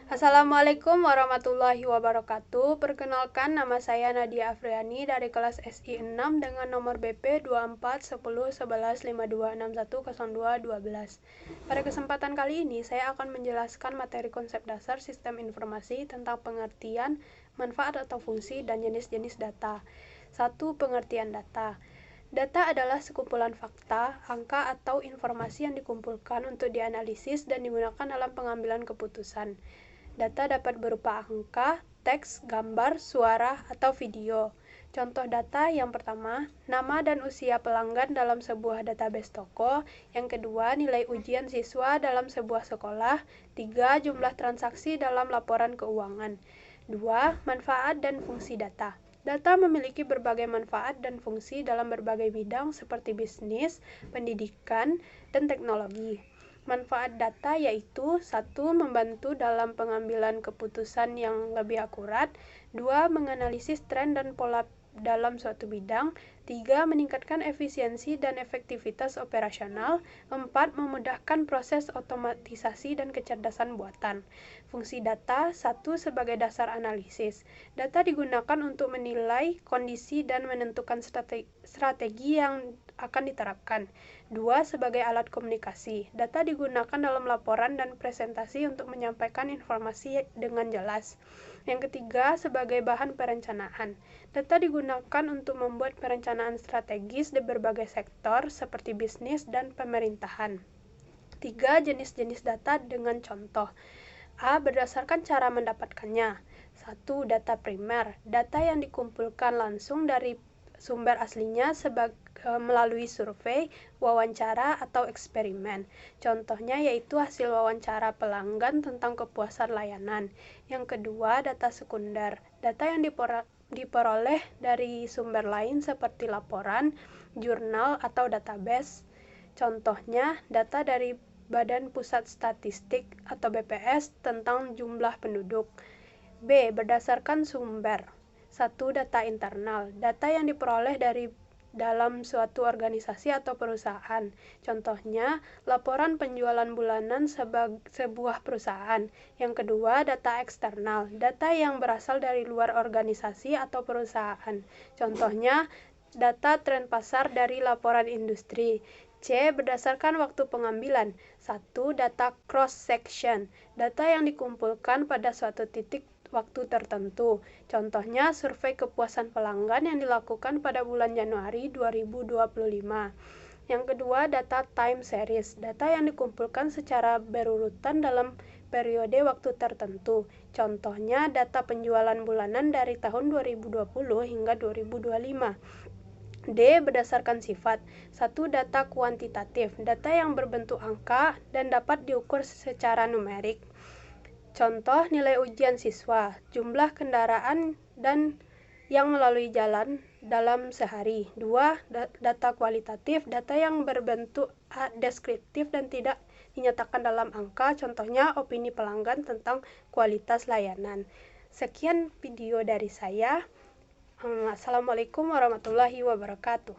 Assalamualaikum warahmatullahi wabarakatuh. Perkenalkan, nama saya Nadia Afriani dari kelas SI 6 dengan nomor BP 24101152610212. Pada kesempatan kali ini, saya akan menjelaskan materi konsep dasar sistem informasi tentang pengertian, manfaat atau fungsi, dan jenis-jenis data. 1. Pengertian data. Data adalah sekumpulan fakta, angka, atau informasi yang dikumpulkan untuk dianalisis dan digunakan dalam pengambilan keputusan. Data dapat berupa angka, teks, gambar, suara, atau video. Contoh data yang pertama, nama dan usia pelanggan dalam sebuah database toko. Yang kedua, nilai ujian siswa dalam sebuah sekolah. 3. Jumlah transaksi dalam laporan keuangan. 2. Manfaat dan fungsi data. Data memiliki berbagai manfaat dan fungsi dalam berbagai bidang seperti bisnis, pendidikan, dan teknologi. Manfaat data yaitu 1. Membantu dalam pengambilan keputusan yang lebih akurat. 2. Menganalisis tren dan pola dalam suatu bidang. 3. Meningkatkan efisiensi dan efektivitas operasional. 4. Memudahkan proses otomatisasi dan kecerdasan buatan. Fungsi data. 1. Sebagai dasar analisis. Data digunakan untuk menilai kondisi dan menentukan strategi yang akan diterapkan. 2. Sebagai alat komunikasi. Data digunakan dalam laporan dan presentasi untuk menyampaikan informasi dengan jelas. Yang ketiga, sebagai bahan perencanaan. Data digunakan untuk membuat perencanaan strategis di berbagai sektor seperti bisnis dan pemerintahan. 3. Jenis-jenis data dengan contoh. A. Berdasarkan cara mendapatkannya. 1. Data primer. Data yang dikumpulkan langsung dari sumber aslinya melalui survei, wawancara, atau eksperimen. Contohnya yaitu hasil wawancara pelanggan tentang kepuasan layanan. Yang kedua, data sekunder. Data yang diperoleh dari sumber lain seperti laporan, jurnal, atau database. Contohnya, data dari Badan Pusat Statistik atau BPS tentang jumlah penduduk. B. Berdasarkan sumber. 1. Data internal. Data yang diperoleh dari dalam suatu organisasi atau perusahaan. Contohnya, laporan penjualan bulanan sebuah perusahaan. Yang kedua, data eksternal. Data yang berasal dari luar organisasi atau perusahaan. Contohnya, data tren pasar dari laporan industri. C. Berdasarkan waktu pengambilan. 1. Data cross-section. Data yang dikumpulkan pada suatu titik waktu tertentu. Contohnya, survei kepuasan pelanggan yang dilakukan pada bulan Januari 2025. Yang kedua, data time series. Data yang dikumpulkan secara berurutan dalam periode waktu tertentu. Contohnya, data penjualan bulanan dari tahun 2020 hingga 2025. D. Berdasarkan sifat. 1. Data kuantitatif. Data yang berbentuk angka dan dapat diukur secara numerik. Contoh, nilai ujian siswa, jumlah kendaraan dan yang melalui jalan dalam sehari. 2. Data kualitatif, data yang berbentuk deskriptif dan tidak dinyatakan dalam angka. Contohnya, opini pelanggan tentang kualitas layanan. Sekian video dari saya. Assalamualaikum warahmatullahi wabarakatuh.